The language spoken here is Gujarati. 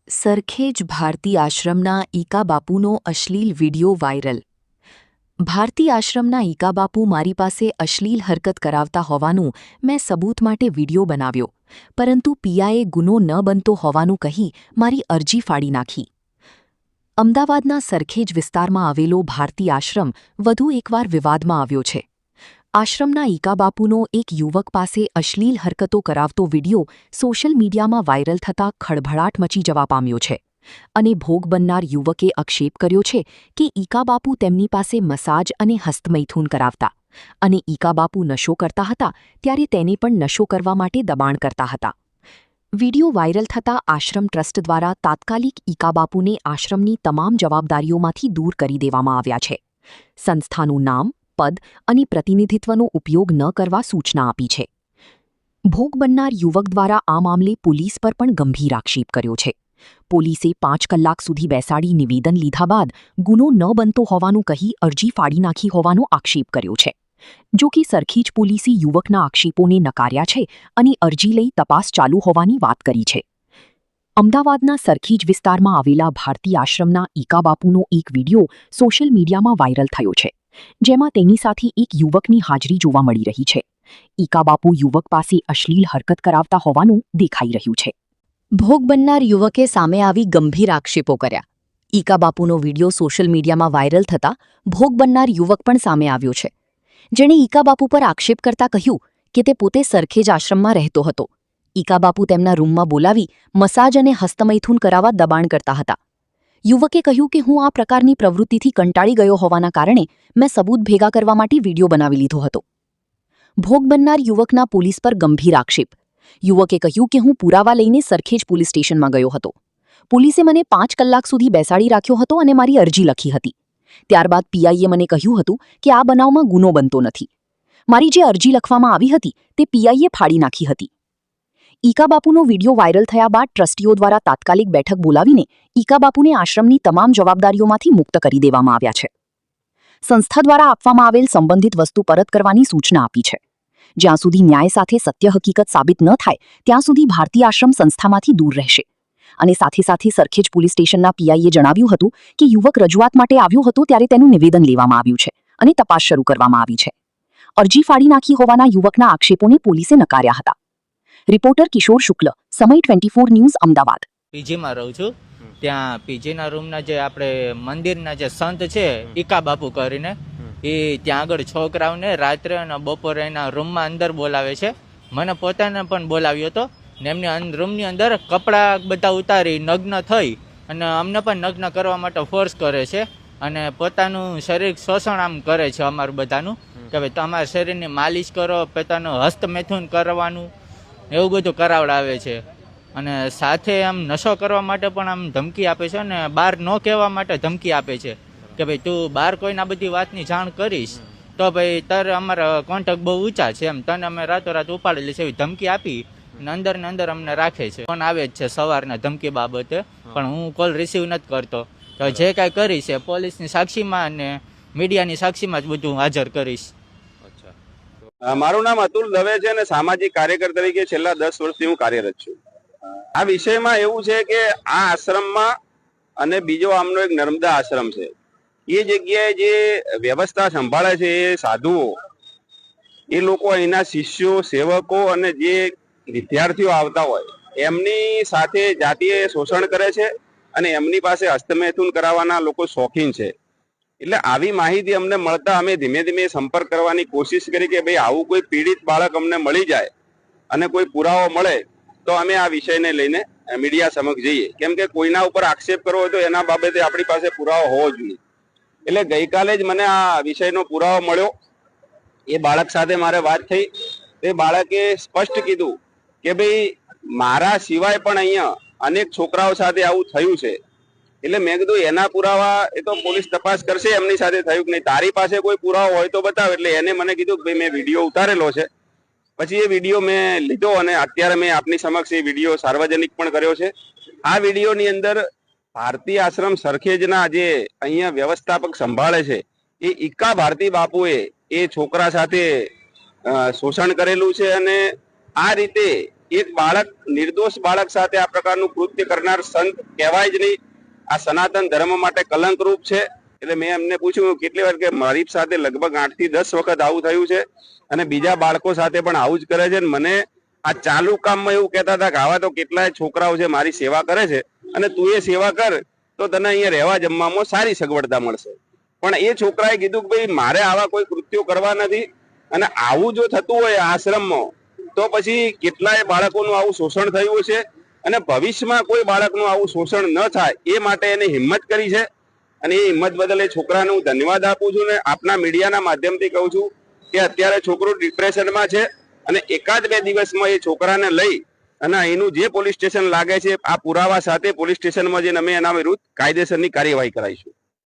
સરખેજ ભારતી આશ્રમના ઈકા બાપુનો અશ્લીલ વિડિયો વાયરલ। ભારતી આશ્રમના ઈકા બાપુ મારી પાસે અશ્લીલ હરકત કરાવતા હોવાનું મેં સબૂત માટે વિડિયો બનાવ્યો, પરંતુ પીઆઈએ ગુનો ન બનતો હોવાનું કહી મારી અરજી ફાડી નાખી। અમદાવાદના સરખેજ વિસ્તારમાં આવેલો ભારતી આશ્રમ વધુ એકવાર વિવાદમાં આવ્યો છે। આશ્રમના ઈકા બાપુનો એક યુવક પાસે અશ્લીલ હરકતો કરાવતો વિડિયો સોશિયલ મીડિયામાં વાયરલ થતાં ખળભળાટ મચી જવા પામ્યો છે અને ભોગ બનનાર યુવકે આક્ષેપ કર્યો છે કે ઈકા બાપુ તેમની પાસે મસાજ અને હસ્તમૈથુન કરાવતા અને ઈકા બાપુ નશો કરતા હતા ત્યારે તેને પણ નશો કરવા માટે દબાણ કરતા હતા। વિડિયો વાયરલ થતાં આશ્રમ ટ્રસ્ટ દ્વારા તાત્કાલિક ઈકા બાપુને આશ્રમની તમામ જવાબદારીઓમાંથી દૂર કરી દેવામાં આવ્યા છે। સંસ્થાનું નામ, પદ અને પ્રતિનિધિત્વનો ઉપયોગ ન કરવા સૂચના આપી છે। ભોગ બનનાર યુવક દ્વારા આ મામલે પોલીસ પર પણ ગંભીર આક્ષેપ કર્યો છે। પોલીસે 5 કલાક સુધી બેસાડી નિવેદન લીધા બાદ ગુનો ન બનતો હોવાનું કહી અરજી ફાડી નાખી હોવાનો આક્ષેપ કર્યો છે। જો કે સરખેજ પોલીસે યુવકના આક્ષેપોને નકાર્યા છે અને અરજી લઈ તપાસ ચાલુ હોવાની વાત કરી છે। અમદાવાદના સરખેજ વિસ્તારમાં આવેલા ભારતી આશ્રમના ઈકા બાપુનો એક વિડિયો સોશિયલ મીડિયામાં વાયરલ થયો છે, જેમાં તેની સાથે એક યુવકની હાજરી જોવા મળી રહી છે। ઈકા બાપુ યુવક પાસે અશ્લીલ હરકત કરાવતા હોવાનું દેખાઈ રહ્યું છે। ભોગ બનનાર યુવકે સામે આવી ગંભીર આક્ષેપો કર્યા। ઈકા બાપુનો વિડિયો સોશિયલ મીડિયામાં વાયરલ થતાં ભોગ બનનાર યુવક પણ સામે આવ્યો છે, જેણે ઈકા બાપુ પર આક્ષેપ કરતા કહ્યું કે તે પોતે સરખેજ આશ્રમમાં રહેતો હતો। ઈકા બાપુ તેમના રૂમમાં બોલાવી મસાજ અને હસ્તમૈથુન કરાવવા દબાણ કરતા હતા। યુવકે કહ્યું કે હું આ પ્રકારની પ્રવૃત્તિથી કંટાળી ગયો હોવાના કારણે મેં સબૂત ભેગા કરવા માટે વિડિયો બનાવી લીધો હતો। ભોગ બનનાર યુવકના પોલીસ પર ગંભીર આક્ષેપ। યુવકે કહ્યું કે હું પુરાવા લઈને સરખેજ પોલીસ સ્ટેશનમાં ગયો હતો। પોલીસે મને 5 કલાક સુધી બેસાડી રાખ્યો હતો અને મારી અરજી લખી હતી। ત્યારબાદ પીઆઈએ મને કહ્યું હતું કે આ બનાવમાં ગુનો બનતો નથી। મારી જે અરજી લખવામાં આવી હતી તે પીઆઈએ ફાડી નાખી હતી। ઈકા બાપુનો વિડિયો વાયરલ થયા બાદ ટ્રસ્ટીઓ દ્વારા તાત્કાલિક બેઠક બોલાવીને ઈકા બાપુને આશ્રમની તમામ જવાબદારીઓમાંથી મુક્ત કરી દેવામાં આવ્યા છે। સંસ્થા દ્વારા આપવામાં આવેલ સંબંધિત વસ્તુ પરત કરવાની સૂચના આપી છે। જ્યાં સુધી ન્યાય સાથે સત્ય હકીકત સાબિત ન થાય ત્યાં સુધી ભારતી આશ્રમ સંસ્થામાંથી દૂર રહેશે। અને સાથે સાથે સરખેજ પોલીસ સ્ટેશનના પીઆઈએ જણાવ્યું હતું કે યુવક રજૂઆત માટે આવ્યો હતો ત્યારે તેનું નિવેદન લેવામાં આવ્યું છે અને તપાસ શરૂ કરવામાં આવી છે। અરજી ફાડી નાખી હોવાના યુવકના આક્ષેપોને પોલીસે નકાર્યા હતા। રિપોર્ટર કિશોર શુક્લ, સમય 24 ન્યૂઝ, અમદાવાદ। પીજીમાં રહું છું, ત્યાં પીજીના રૂમના જે આપણે મંદિરના જે સંત છે ઈકા બાપુ કરીને, એ ત્યાં આગળ છોકરાઓને રાત્રે અને બપોરે એના રૂમમાં અંદર બોલાવે છે। મને પોતાને પણ બોલાવ્યો હતો ને એમની રૂમની અંદર કપડાં બધા ઉતારી નગ્ન થઈ અને અમને પણ નગ્ન કરવા માટે ફોર્સ કરે છે અને પોતાનું શરીર શોષણ આમ કરે છે અમારું બધાનું, કે ભાઈ તમારા શરીરની માલિશ કરો, પોતાનું હસ્તમૈથુન કરવાનું એવું બધું કરાવડાવે છે અને સાથે આમ નશો કરવા માટે પણ આમ ધમકી આપે છે અને બહાર ન કહેવા માટે ધમકી આપે છે કે ભાઈ તું બહાર કોઈને આ બધી વાતની જાણ કરીશ તો ભાઈ તારે અમારા કોન્ટેક્ટ બહુ ઊંચા છે, એમ તને અમે રાતોરાત ઉપાડી લઈશ એવી ધમકી આપી અને અંદર ને અંદર અમને રાખે છે। ફોન આવે જ છે સવારના ધમકી બાબતે, પણ હું કોલ રિસીવ નથી કરતો। તો જે કાંઈ કરીશ એ પોલીસની સાક્ષીમાં અને મીડિયાની સાક્ષીમાં જ બધું હાજર કરીશ। મારું નામ અતુલ દવે છે અને સામાજિક કાર્યકર તરીકે છેલ્લા 10 વર્ષથી હું કાર્યરત છું। આ વિષયમાં એવું છે કે આ આશ્રમમાં અને બીજો આમનો એક નર્મદા આશ્રમ છે, એ જગ્યાએ જે વ્યવસ્થા સંભાળે છે એ સાધુઓ, એ લોકો અહીંના શિષ્યો, સેવકો અને જે વિદ્યાર્થીઓ આવતા હોય એમની સાથે જાતીય શોષણ કરે છે અને એમની પાસે હસ્તમૈથુન કરાવવાના લોકો શોખીન છે। એટલે આવી માહિતી અમને મળતા અમે ધીમે ધીમે સંપર્ક કરવાની કોશિશ કરી કે ભાઈ આવું કોઈ પીડિત બાળક અમને મળી જાય અને કોઈ પુરાવો મળે તો અમે આ વિષયને લઈને મીડિયા સમક્ષ જઈએ, કેમ કે કોઈના ઉપર આક્ષેપ કરવો હોય તો એના બાબતે આપણી પાસે પુરાવો હોવો જોઈએ। એટલે ગઈકાલે જ મને આ વિષયનો પુરાવો મળ્યો। એ બાળક સાથે મારે વાત થઈ, તે બાળકે સ્પષ્ટ કીધું કે ભાઈ મારા સિવાય પણ અહીંયા અનેક છોકરાઓ સાથે આવું થયું છે। એટલે મેં કીધું એના પુરાવા એ તો પોલીસ તપાસ કરશે, એમની સાથે થયું કે નહીં, તારી પાસે કોઈ પુરાવો હોય તો બતાવ। એટલે એને મને કીધું કે ભાઈ મેં વિડીયો ઉતારેલો છે। પછી એ વિડીયો મેં લીધો અને અત્યારે મેં આપની સમક્ષ એ વિડીયો સાર્વજનિક પણ કર્યો છે। આ વિડીયોની અંદર ભારતી આશ્રમ સરખેજના જે અહીંયા વ્યવસ્થાપક સંભાળે છે એ ઈકા ભારતી બાપુએ એ છોકરા સાથે શોષણ કરેલું છે અને આ રીતે એક બાળક, નિર્દોષ બાળક સાથે આ પ્રકારનું કૃત્ય કરનાર સંત કહેવાય જ નહીં. આ સનાતન ધર્મ માટે કલંકરૂપ છે. એટલે મેં એમને પૂછ્યું કેટલી વાર, કે મારી સાથે લગભગ 8 થી 10 વખત આવું થયું છે અને બીજા બાળકો સાથે પણ આવું જ કરે છે. મને આ ચાલુ કામમાં એવું કહેતા હતા કે આવા તો કેટલાય છોકરાઓ છે મારી સેવા કરે છે અને તું એ સેવા કર તો તને અહીંયા રહેવા જમવામાં સારી સગવડતા મળશે. પણ એ છોકરાએ કીધું કે ભાઈ મારે આવા કોઈ કૃત્યો કરવા નથી, અને આવું જો થતું હોય આશ્રમમાં તો પછી કેટલાય બાળકોનું આવું શોષણ થયું છે અને ભવિષ્યમાં કોઈ બાળકનું આવું શોષણ ન થાય એ માટે એને હિંમત કરી છે. અને એ હિંમત બદલ એ છોકરાને હું ધન્યવાદ આપું છું. ને આપના મીડિયાના માધ્યમથી કહું છું કે અત્યારે છોકરો ડિપ્રેશનમાં છે અને 1-2 દિવસમાં એ છોકરાને લઈ અને એનું જે પોલીસ સ્ટેશન લાગે છે આ પુરાવા સાથે પોલીસ સ્ટેશનમાં જઈને અમે એના વિરુદ્ધ કાયદેસરની કાર્યવાહી કરાવીશું.